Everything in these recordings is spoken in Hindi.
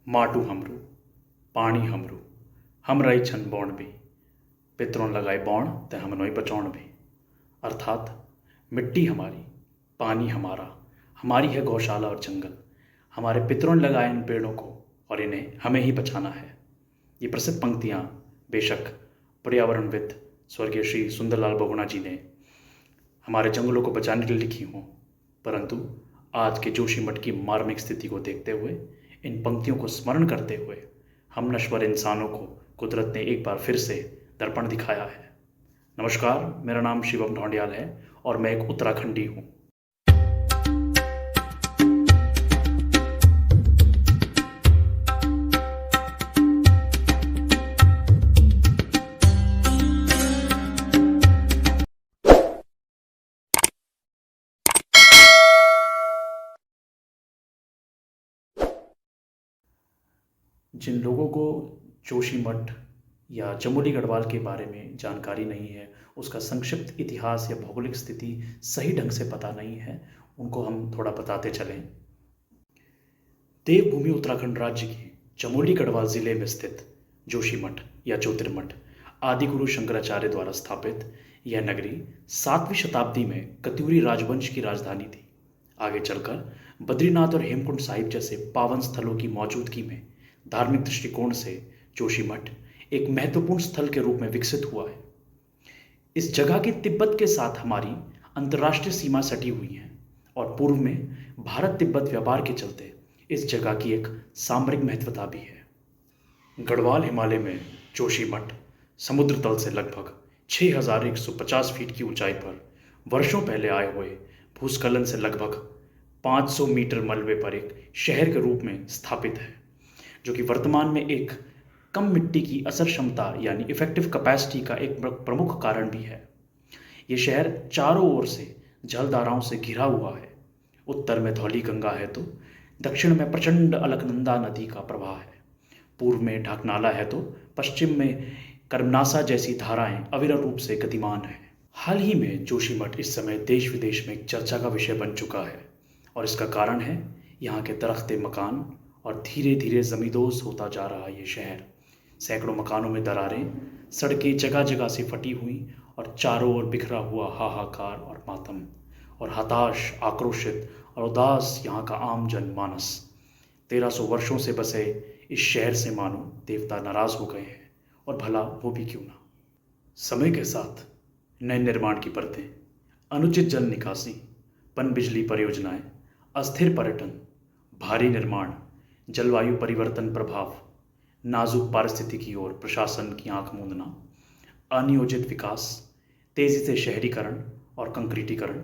माटू हमरू पानी हमरू हम रही छन बौण भी पितरों लगाए बौण ते हम नोई बचौण भी। अर्थात मिट्टी हमारी, पानी हमारा, हमारी है गौशाला और जंगल। हमारे पितरों ने लगाए इन पेड़ों को और इन्हें हमें ही बचाना है। ये प्रसिद्ध पंक्तियाँ बेशक पर्यावरणविद स्वर्गीय श्री सुंदरलाल बहुगुणा जी ने हमारे जंगलों को बचाने के लिए लिखी हों, परंतु आज के जोशीमठ की मार्मिक स्थिति को देखते हुए, इन पंक्तियों को स्मरण करते हुए हम नश्वर इंसानों को कुदरत ने एक बार फिर से दर्पण दिखाया है। नमस्कार, मेरा नाम शिवम ढौंडियाल है और मैं एक उत्तराखंडी हूँ। जिन लोगों को जोशीमठ या चमोली गढ़वाल के बारे में जानकारी नहीं है, उसका संक्षिप्त इतिहास या भौगोलिक स्थिति सही ढंग से पता नहीं है, उनको हम थोड़ा बताते चलें। देवभूमि उत्तराखंड राज्य के चमोली गढ़वाल जिले में स्थित जोशीमठ या ज्योतिर्मठ आदिगुरु शंकराचार्य द्वारा स्थापित यह नगरी 7वीं शताब्दी में कत्यूरी राजवंश की राजधानी थी। आगे चलकर बद्रीनाथ और हेमकुंड साहिब जैसे पावन स्थलों की मौजूदगी में धार्मिक दृष्टिकोण से जोशीमठ एक महत्वपूर्ण स्थल के रूप में विकसित हुआ है। इस जगह की तिब्बत के साथ हमारी अंतर्राष्ट्रीय सीमा सटी हुई है और पूर्व में भारत तिब्बत व्यापार के चलते इस जगह की एक सामरिक महत्वता भी है। गढ़वाल हिमालय में जोशीमठ समुद्र तल से लगभग 6150 फीट की ऊंचाई पर वर्षों पहले आए हुए भूस्खलन से लगभग 500 मीटर मलबे पर एक शहर के रूप में स्थापित है, जो कि वर्तमान में एक कम मिट्टी की असर क्षमता यानी इफेक्टिव कैपेसिटी का एक प्रमुख कारण भी है। ये शहर चारों ओर से जलधाराओं से घिरा हुआ है। उत्तर में धौली गंगा है तो दक्षिण में प्रचंड अलकनंदा नदी का प्रवाह है, पूर्व में ढाकनाला है तो पश्चिम में कर्मनासा जैसी धाराएं अविरल रूप से गतिमान हैं। हाल ही में जोशीमठ इस समय देश विदेश में एक चर्चा का विषय बन चुका है और इसका कारण है यहाँ के दरख्ते मकान और धीरे धीरे जमींदोज होता जा रहा ये शहर। सैकड़ों मकानों में दरारें, सड़कें जगह जगह से फटी हुई और चारों ओर बिखरा हुआ हाहाकार और मातम और हताश, आक्रोशित और उदास यहाँ का आम जनमानस। 1300 वर्षों से बसे इस शहर से मानो देवता नाराज हो गए हैं, और भला वो भी क्यों ना। समय के साथ नए निर्माण की परतें, अनुचित जल निकासी, पन बिजली परियोजनाएं, अस्थिर पर्यटन, भारी निर्माण, जलवायु परिवर्तन प्रभाव, नाजुक पारिस्थितिकी और प्रशासन की आंख मूंदना, अनियोजित विकास, तेजी से शहरीकरण और कंक्रीटीकरण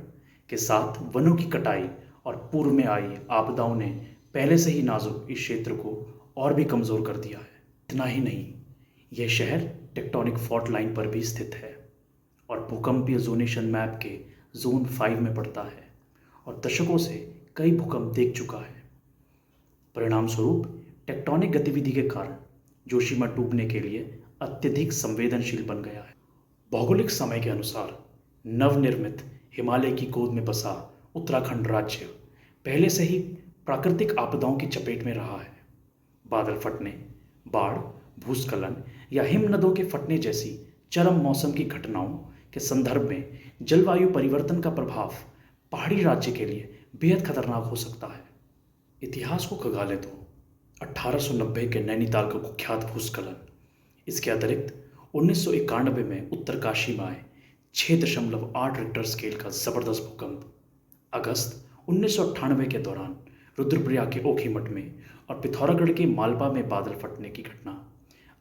के साथ वनों की कटाई और पूर्व में आई आपदाओं ने पहले से ही नाजुक इस क्षेत्र को और भी कमज़ोर कर दिया है। इतना ही नहीं, यह शहर टेक्टोनिक फॉल्ट लाइन पर भी स्थित है और भूकंपीय जोनेशन मैप के जोन 5 में पड़ता है और दशकों से कई भूकंप देख चुका है। परिणाम स्वरूप टेक्टोनिक गतिविधि के कारण जोशीमठ डूबने के लिए अत्यधिक संवेदनशील बन गया है। भौगोलिक समय के अनुसार नवनिर्मित हिमालय की गोद में बसा उत्तराखंड राज्य पहले से ही प्राकृतिक आपदाओं की चपेट में रहा है। बादल फटने, बाढ़, भूस्खलन या हिमनदों के फटने जैसी चरम मौसम की घटनाओं के संदर्भ में जलवायु परिवर्तन का प्रभाव पहाड़ी राज्य के लिए बेहद खतरनाक हो सकता है। इतिहास को खंगालें तो 1890 के नैनीताल का कुख्यात भूस्खलन, इसके अतिरिक्त 1991 में उत्तरकाशी में आए 6.8 रिक्टर स्केल का ज़बरदस्त भूकंप, अगस्त 1998 के दौरान रुद्रप्रयाग के ओखीमठ में और पिथौरागढ़ के मालवा में बादल फटने की घटना,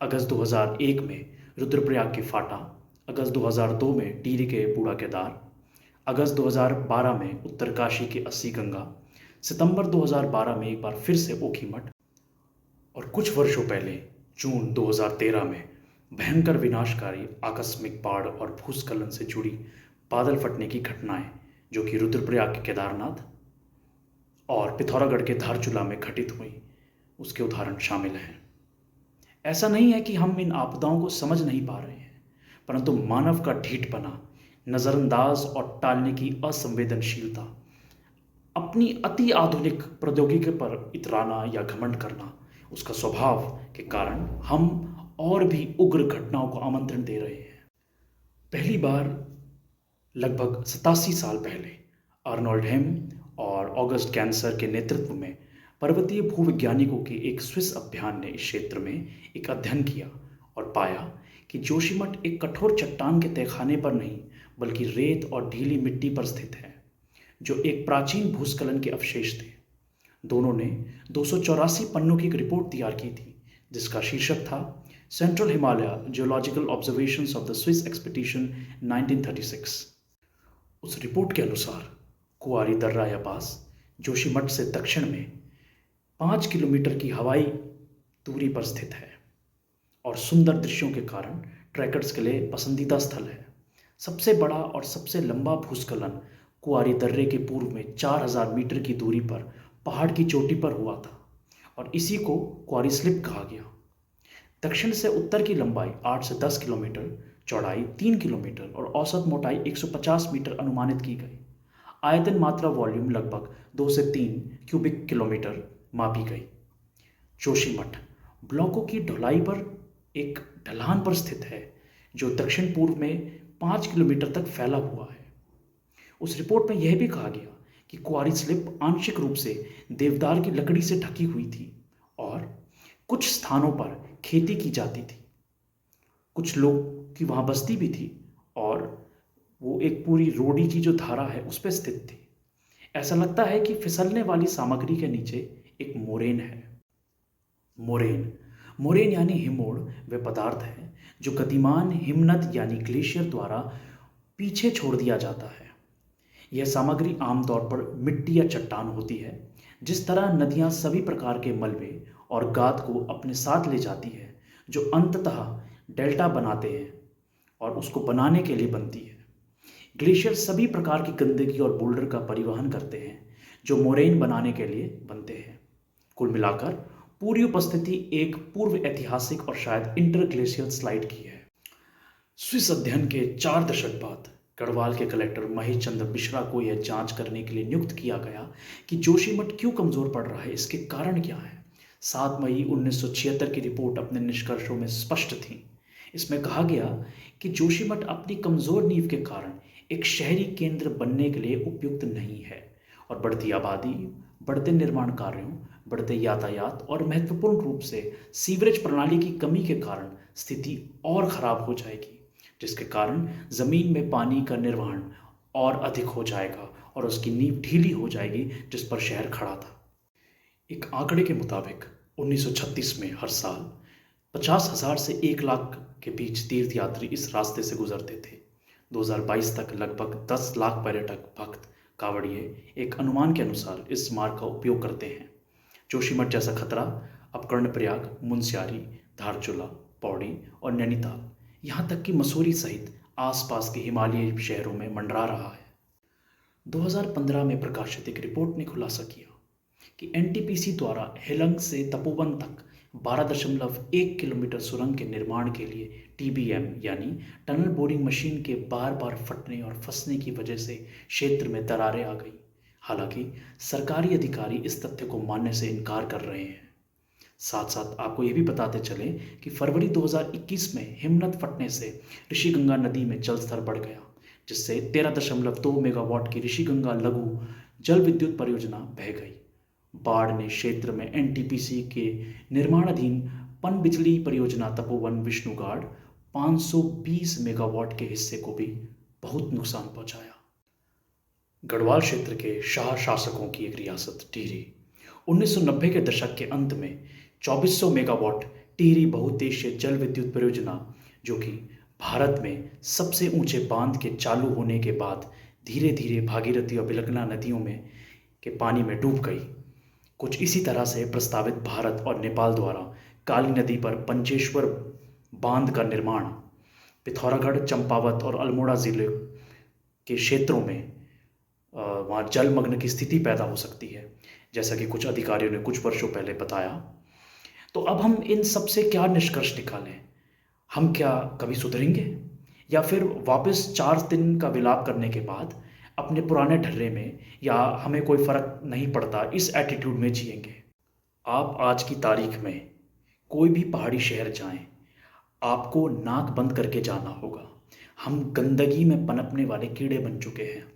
अगस्त 2001 में रुद्रप्रयाग के फाटा, अगस्त 2002 में टिहरी के बूढ़ा केदार, अगस्त 2012 में उत्तरकाशी के अस्सी गंगा, सितंबर 2012 में एक बार फिर से ओखीमठ और कुछ वर्षों पहले जून 2013 में भयंकर विनाशकारी आकस्मिक बाढ़ और भूस्खलन से जुड़ी बादल फटने की घटनाएं, जो कि रुद्रप्रयाग के केदारनाथ और पिथौरागढ़ के धारचूला में घटित हुई, उसके उदाहरण शामिल हैं। ऐसा नहीं है कि हम इन आपदाओं को समझ नहीं पा रहे हैं, परंतु मानव का ढीठपना, नज़रअंदाज और टालने की असंवेदनशीलता, अपनी अति आधुनिक प्रौद्योगिकी पर इतराना या घमंड करना उसका स्वभाव के कारण हम और भी उग्र घटनाओं को आमंत्रण दे रहे हैं। पहली बार लगभग 87 साल पहले अर्नोल्ड हेम और ऑगस्ट कैंसर के नेतृत्व में पर्वतीय भूवैज्ञानिकों के एक स्विस अभियान ने इस क्षेत्र में एक अध्ययन किया और पाया कि जोशीमठ एक कठोर चट्टान के तहखाने पर नहीं बल्कि रेत और ढीली मिट्टी पर स्थित है, जो एक प्राचीन भूस्खलन के अवशेष थे। दोनों ने 284 पन्नों की एक रिपोर्ट तैयार की थी जिसका शीर्षक था central Himalaya geological observations of the Swiss expedition 1936। उस रिपोर्ट के अनुसार कुआरी दर्रा या पास जोशीमठ से दक्षिण में 5 किलोमीटर की हवाई दूरी पर स्थित है और सुंदर दृश्यों के कारण ट्रैकर्स के लिए पसंदीदा स्थल है। सबसे बड़ा और सबसे लंबा भूस्खलन कुआरी दर्रे के पूर्व में 4000 मीटर की दूरी पर पहाड़ की चोटी पर हुआ था और इसी को कुआरी स्लिप कहा गया। दक्षिण से उत्तर की लंबाई 8 से 10 किलोमीटर, चौड़ाई 3 किलोमीटर और औसत मोटाई 150 मीटर अनुमानित की गई। आयतन मात्रा वॉल्यूम लगभग 2 से 3 क्यूबिक किलोमीटर मापी गई। जोशीमठ ब्लॉकों की ढलाई पर एक ढलान पर स्थित है जो दक्षिण पूर्व में 5 किलोमीटर तक फैला हुआ है। उस रिपोर्ट में यह भी कहा गया कि कुआरी स्लिप आंशिक रूप से देवदार की लकड़ी से ढकी हुई थी और कुछ स्थानों पर खेती की जाती थी। कुछ लोग की वहाँ बस्ती भी थी और वो एक पूरी रोडी की जो धारा है उस पर स्थित थी। ऐसा लगता है कि फिसलने वाली सामग्री के नीचे एक मोरेन है। मोरेन यानी हिमोड़ वे पदार्थ है जो गतिमान हिमनद यानी ग्लेशियर द्वारा पीछे छोड़ दिया जाता है। यह सामग्री आमतौर पर मिट्टी या चट्टान होती है। जिस तरह नदियाँ सभी प्रकार के मलबे और गाद को अपने साथ ले जाती है जो अंततः डेल्टा बनाते हैं और उसको बनाने के लिए बनती है। ग्लेशियर सभी प्रकार की गंदगी और बोल्डर का परिवहन करते हैं जो मोरेन बनाने के लिए बनते हैं। कुल मिलाकर पूरी उपस्थिति एक पूर्व ऐतिहासिक और शायद इंटरग्लेशियल स्लाइड की है। स्विस अध्ययन के 4 दशक बाद गढ़वाल के कलेक्टर महेश चंद्र मिश्रा को यह जांच करने के लिए नियुक्त किया गया कि जोशीमठ क्यों कमजोर पड़ रहा है, इसके कारण क्या है। 7 मई 1976 की रिपोर्ट अपने निष्कर्षों में स्पष्ट थी। इसमें कहा गया कि जोशीमठ अपनी कमजोर नींव के कारण एक शहरी केंद्र बनने के लिए उपयुक्त नहीं है और बढ़ती आबादी, बढ़ते निर्माण कार्यों, बढ़ते यातायात और महत्वपूर्ण रूप से सीवरेज प्रणाली की कमी के कारण स्थिति और खराब हो जाएगी, जिसके कारण जमीन में पानी का निर्वहन और अधिक हो जाएगा और उसकी नींव ढीली हो जाएगी जिस पर शहर खड़ा था। एक आंकड़े के मुताबिक 1936 में हर साल 50,000 से 1 लाख के बीच तीर्थयात्री इस रास्ते से गुजरते थे। 2022 तक लगभग 10 लाख पर्यटक भक्त कांवड़िए एक अनुमान के अनुसार इस मार्ग का उपयोग करते हैं। जोशीमठ जैसा खतरा अब कर्णप्रयाग, मुनस्यारी, धारचूला, पौड़ी और नैनीताल, यहाँ तक कि मसूरी सहित आसपास के हिमालयी शहरों में मंडरा रहा है। 2015 में प्रकाशित एक रिपोर्ट ने खुलासा किया कि एनटीपीसी द्वारा हेलंग से तपोवन तक 12.1 किलोमीटर सुरंग के निर्माण के लिए टीबीएम यानी टनल बोरिंग मशीन के बार बार फटने और फंसने की वजह से क्षेत्र में दरारें आ गई। हालांकि सरकारी अधिकारी इस तथ्य को मानने से इनकार कर रहे हैं। साथ साथ आपको ये भी बताते चलें कि फरवरी 2021 में हिमनद फटने से ऋषिगंगा नदी में जल स्तर बढ़ गया, जिससे 13.2 मेगावाट की ऋषिगंगा लघु जल विद्युत परियोजना बह गई। बाढ़ ने क्षेत्र में एनटीपीसी के निर्माणाधीन पनबिजली परियोजना तपोवन विष्णुगाड़ 520 मेगावाट के हिस्से को भी बहुत नुकसान पहुंचाया। गढ़वाल क्षेत्र के शाह शासकों की एक रियासत टिहरी 1990 के दशक के अंत में 2400 मेगावाट टिहरी बहुउद्देशीय जल विद्युत परियोजना, जो कि भारत में सबसे ऊंचे बांध के चालू होने के बाद धीरे धीरे भागीरथी और बिलगना नदियों में के पानी में डूब गई। कुछ इसी तरह से प्रस्तावित भारत और नेपाल द्वारा काली नदी पर पंचेश्वर बांध का निर्माण पिथौरागढ़, चंपावत और अल्मोड़ा जिले के क्षेत्रों में वहाँ जलमग्न की स्थिति पैदा हो सकती है, जैसा कि कुछ अधिकारियों ने कुछ वर्षों पहले बताया। तो अब हम इन सब से क्या निष्कर्ष निकालें? हम क्या कभी सुधरेंगे या फिर वापस 4 दिन का विलाप करने के बाद अपने पुराने ढर्रे में, या हमें कोई फर्क नहीं पड़ता इस एटीट्यूड में जिएंगे? आप आज की तारीख में कोई भी पहाड़ी शहर जाएं, आपको नाक बंद करके जाना होगा। हम गंदगी में पनपने वाले कीड़े बन चुके हैं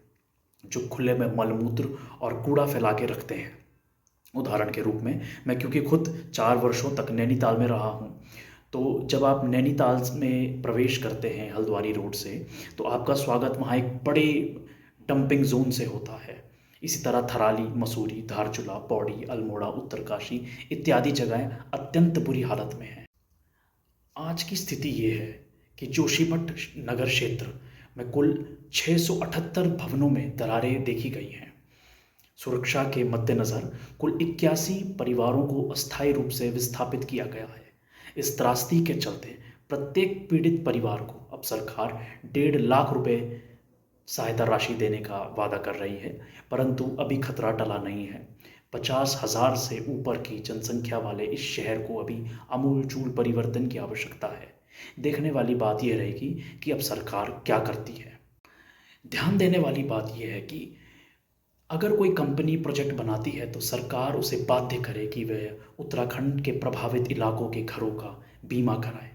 जो खुले में मलमूत्र और कूड़ा फैला के रखते हैं। उदाहरण के रूप में मैं क्योंकि खुद 4 वर्षों तक नैनीताल में रहा हूँ, तो जब आप नैनीताल में प्रवेश करते हैं हल्द्वानी रोड से, तो आपका स्वागत वहाँ एक बड़े डंपिंग जोन से होता है। इसी तरह थराली, मसूरी, धारचूला, पौड़ी, अल्मोड़ा, उत्तरकाशी इत्यादि जगहें अत्यंत बुरी हालत में हैं। आज की स्थिति ये है कि जोशीमठ नगर क्षेत्र में कुल 678 भवनों में दरारें देखी गई हैं। सुरक्षा के मद्देनज़र कुल 81 परिवारों को अस्थायी रूप से विस्थापित किया गया है। इस त्रासदी के चलते प्रत्येक पीड़ित परिवार को अब सरकार 1.5 लाख रुपए सहायता राशि देने का वादा कर रही है, परंतु अभी खतरा टला नहीं है। 50,000 से ऊपर की जनसंख्या वाले इस शहर को अभी आमूलचूल परिवर्तन की आवश्यकता है। देखने वाली बात यह रहेगी कि अब सरकार क्या करती है। ध्यान देने वाली बात यह है कि अगर कोई कंपनी प्रोजेक्ट बनाती है तो सरकार उसे बाध्य करे कि वह उत्तराखंड के प्रभावित इलाकों के घरों का बीमा कराए।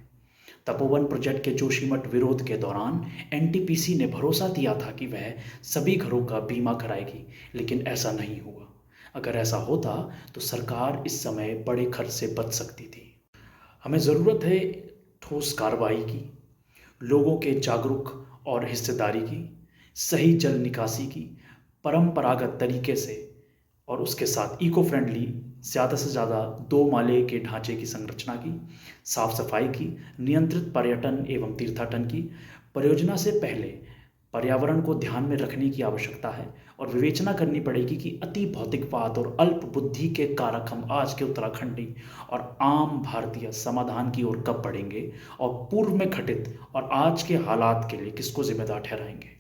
तपोवन प्रोजेक्ट के जोशीमठ विरोध के दौरान एनटीपीसी ने भरोसा दिया था कि वह सभी घरों का बीमा कराएगी, लेकिन ऐसा नहीं हुआ। अगर ऐसा होता तो सरकार इस समय बड़े खर्च से बच सकती थी। हमें ज़रूरत है ठोस कार्रवाई की, लोगों के जागरूक और हिस्सेदारी की, सही जल निकासी की, परंपरागत तरीके से और उसके साथ इको फ्रेंडली ज़्यादा से ज़्यादा 2 माले के ढांचे की संरचना की, साफ सफाई की, नियंत्रित पर्यटन एवं तीर्थाटन की। परियोजना से पहले पर्यावरण को ध्यान में रखने की आवश्यकता है और विवेचना करनी पड़ेगी कि अति भौतिकवाद और अल्प बुद्धि के कारक हम आज के उत्तराखंडी और आम भारतीय समाधान की ओर कब बढ़ेंगे और पूर्व में घटित और आज के हालात के लिए किसको जिम्मेदार ठहराएंगे।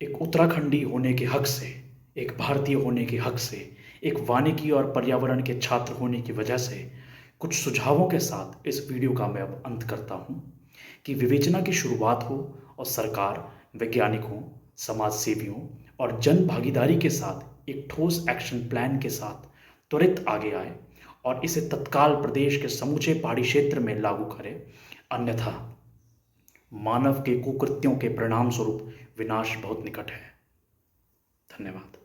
एक उत्तराखंडी होने के हक से, एक भारतीय होने के हक से, एक वानिकी और पर्यावरण के छात्र होने की वजह से कुछ सुझावों के साथ इस वीडियो का मैं अब अंत करता हूँ कि विवेचना की शुरुआत हो और सरकार वैज्ञानिकों, समाज सेवियों और जन भागीदारी के साथ एक ठोस एक्शन प्लान के साथ त्वरित आगे आए और इसे तत्काल प्रदेश के समूचे पहाड़ी क्षेत्र में लागू करें। अन्यथा मानव के कुकृत्यों के परिणाम स्वरूप विनाश बहुत निकट है। धन्यवाद।